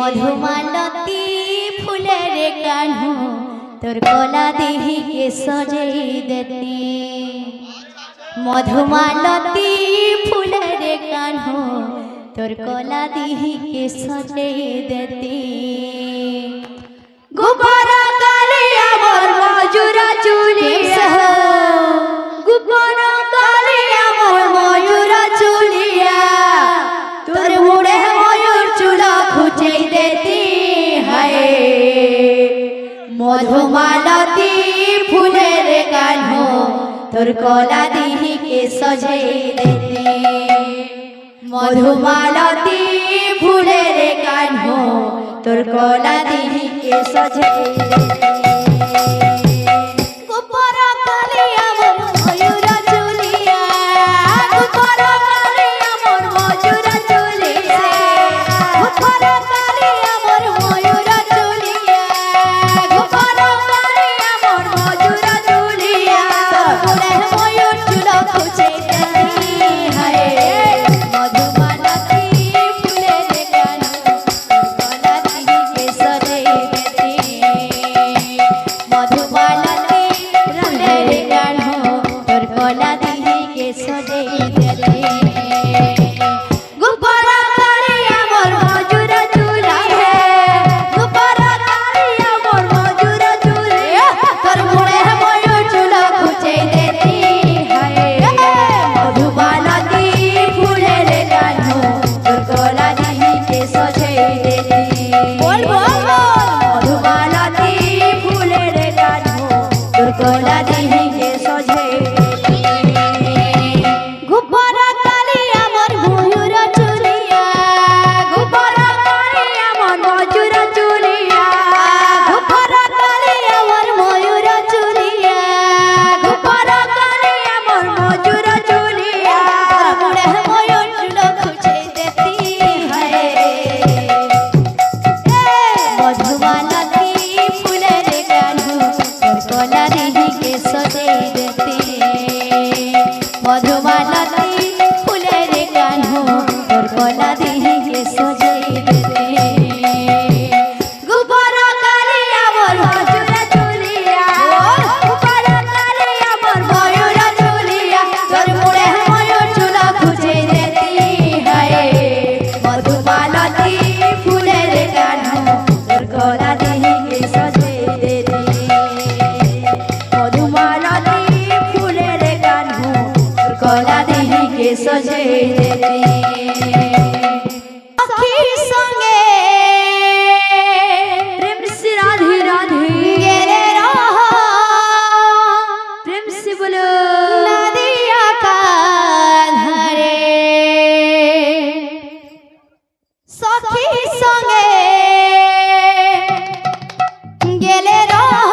মধুমালতী ফুলের কানু তোর কলা দেহিকে সজেই দেতি মধুমালতী ফুলের কানু তোর কলা দেহিকে সজেই দেতি গোপারা কালে আমার মজুরা চুলিয়া গোপারা কালে আমার মজুরা চুলিয়া তোর মুড়ে ময়ূর চুলা খুঁজে দেতি হায় মধুমালতী ফুলের কানু তোর কলা দিহিকে সজেই দেতি মধুমালতী ফুলের কানু তোর কলা দিহিকে সজেই দেতি গোপারা কালে আমার ময়ূরা চুলিয়া গোপারা কালে আমার মজুরা চুলিয়া গোপারা কালে আমার ময়ূরা চুলিয়া গোপারা কালে আমার মজুরা চুলিয়া তোরে ময়ূর চুলা খুঁজে দেতি হায় মধুমালতী ফুলের কানু কলা দিহিকে সজেই দেতি মধুমালতী ফুলের কানু তোর কলা দিহিকে সজেই দেতি গোপারা কালে আমার মজুরা চুলিয়া গোপারা কালে আমার মজুরা চুলিয়া তোর মুড়ে ময়ূর চুলা খুঁজে দেতি হায় মধুমালতী ফুলের কানু তোর কলা দিহিকে সজেই দেতি মধুমালতী ফুলের কানু তোর কলা দিহিকে সজেই দেতি গোপারা কালে আমার ময়ূরা চুলিয়া গোপারা কালে আমার মজুরা চুলিয়া গোপারা কালে আমার ময়ূরা চুলিয়া গোপারা কালে আমার মজুরা চুলিয়া মুড়ে ময়ূর চুলো খুঁজে দেতি হায় মধুমালতী ফুলের কানু তোর কলা দিহিকে সজেই দেতি মধুমালতী ফুলের কানু তোর কলা দিহিকে সজেই দেতি গোপারা কালে আমার মজুরা চুলিয়া গোপারা কালে আমার ময়ূরা চুলিয়া তোর মুড়ে ময়ূর চুলা খুঁজে দেতি হায় মধুমালতী ফুলের কানু তোর কলা দিহিকে সজেই দেতি মধুমালতী ফুলের কানু তোর কলা দিহিকে সজেই দেতি সখীর সঙ্গে প্রেম সে রাধে রাধে গেলে রহ প্রেম সে বলো নদিয়া का ধারে সখীর সঙ্গে গেলে রহ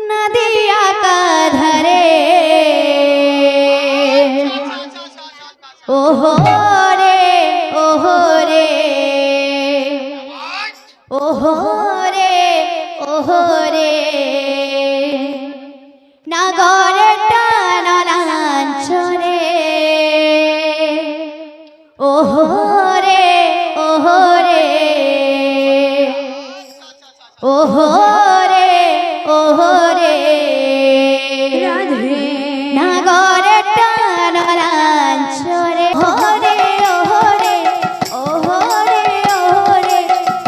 নদিয়া का ধারে ওহো রে ওহো রে ওহো রে ওহো রে নাগরে টানালাঞ্ছরে ওহো রে ওহো রে ওহো রে ওহো রে রাধে নাগরে টানালাঞ্ছরে ওহো রে ওহো রে ওহো রে ওহো রে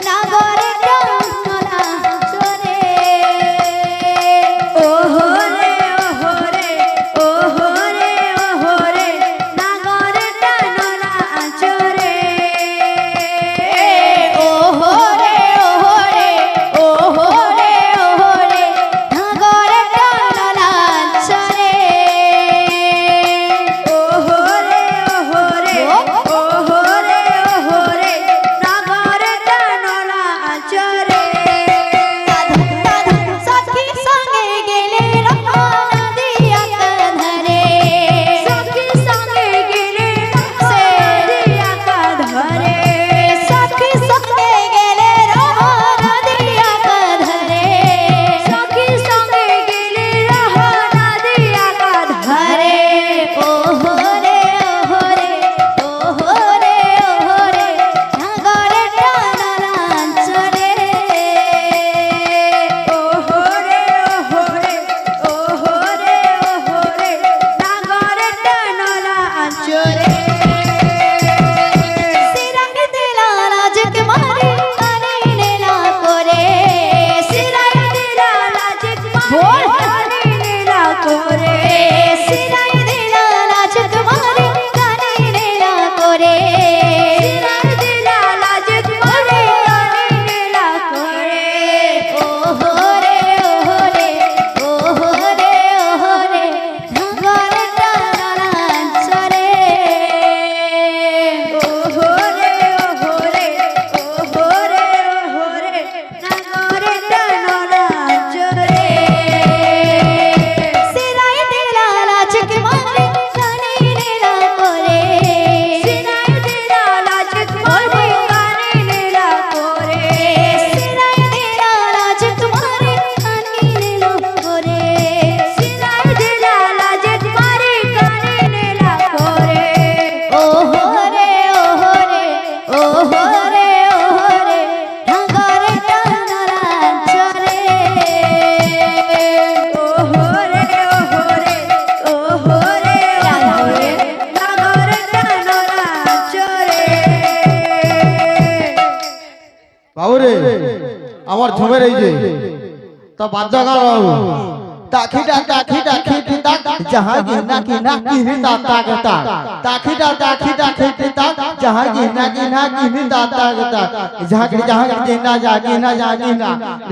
নাগরে টানালাঞ্ছরে ওহো রে ওহো चोरे सिरंग दिला लाजक मारे काने नीला कोरे सिरंग दिला लाजक मारे काने नीला कोरे सिरंग दिला लाजक मारे काने नीला कोरे सिरंग दिला लाजक मारे काने नीला कोरे ओ हो रे ओ हो रे नगर टाना चरे ओ हो रे नगर टाना चरे सिराय दिला लाजक मारे काने नीला कोरे सिराय दिला लाजक मारे काने नीला कोरे सिराय दिला लाजक मारे काने नीला कोरे सिराय दिला लाजक मारे काने नीला कोरे ओ हो रे नगर टाना चरे ओ हो रे नगर टाना चरे বাবুরে আমার ঝুমের এই যে তা বাদ্য গান বাবু তাখিটা তাখিটা খিটি তাক যাহা গিনা গিনা গিনি তা তাক তা তাখিটা তাখিটা খিটি তাক যাহা গিনা গিনা গিনি তা তাক তা যাহা গিনা যা গিনা যা গিনা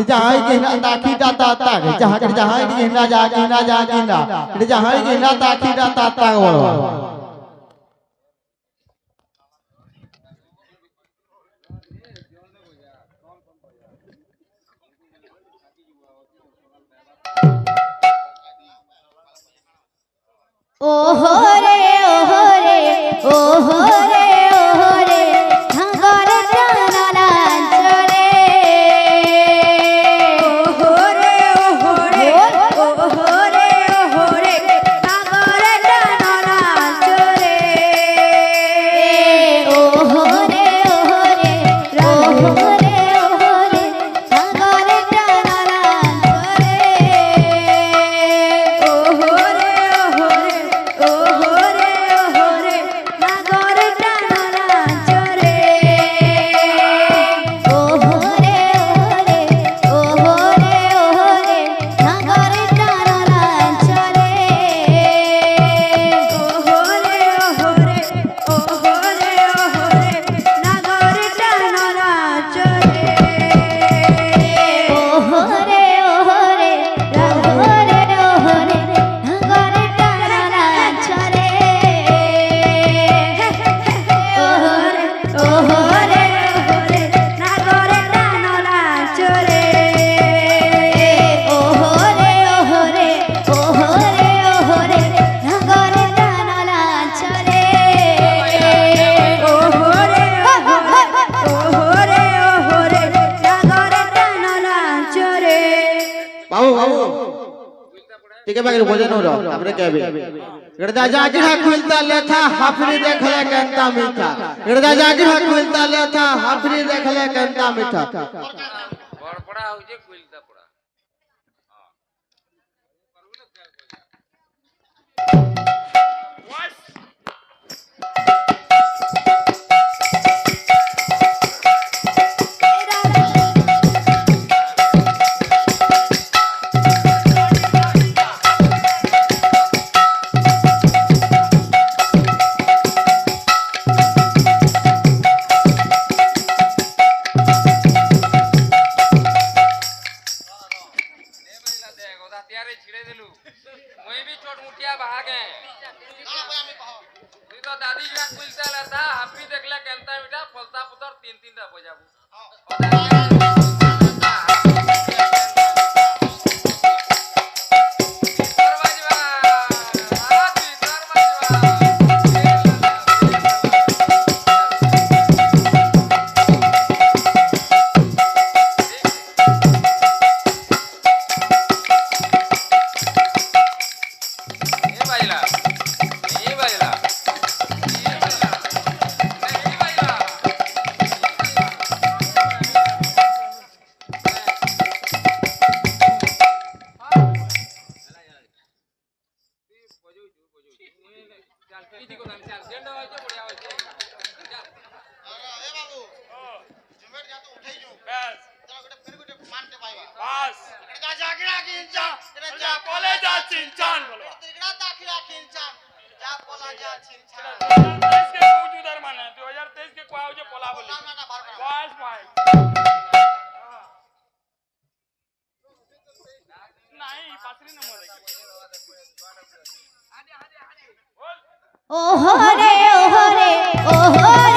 যাহা গিনা তাখিটা তা তাক যাহা গিনা যা গিনা যা গিনা যাহা গিনা তাখিটা তা তাক বলো ओ हो रे नगर टाना चरे ओ हो रे नगर टाना चरे ओ हो रे नगर टाना चरे ओ हो रे नगर टाना चरे ओ हो रे नगर टाना चरे ओ हो रे नगर टाना चरे ओ हो रे नगर टाना चरे ओ हो रे नगर टाना चरे ओ हो रे नगर टाना चरे ओ हो रे नगर टाना चरे বাবু বাবু ঠিক আছে বাগের বোঝানো র আমরা কেবে এটা জাগি হা খুলতা লেখা হাফরি দেখলে কেনতা মিঠা এটা জাগি হা খুলতা লেখা হাফরি দেখলে কেনতা মিঠা বড়পড়া হচ্ছে কুইলতা পড়া त्यारे छिड़े दिलु मैं भी छोट मुठिया भागे तू तो दादी का कुलता लेता हाफी देखला केनता बेटा फलता पुतर तीन तीन टा बजाबू ચાલ પીધી કો નામ ચાલ જેન્ડો હોય છે બઢિયા હોય છે ચાલ એ બાબુ ઝુમેર જા તો ઉઠાઈ જો બસ ચલો ગોટે ફેર ગોટે માનતે પાઈવા બસ એડા જાગડા કિંચા જા બોલે જા ચિંચાન બોલવા તીગડા દાખલા કિંચા જા બોલા જા ચિંચા 2023 के पूजू दरमान है 2023 के कोई आवजे पोला बोली નાના બાર બાર बस भाई नहीं पासरी नंबर है ओहो रे ओहो रे ओहो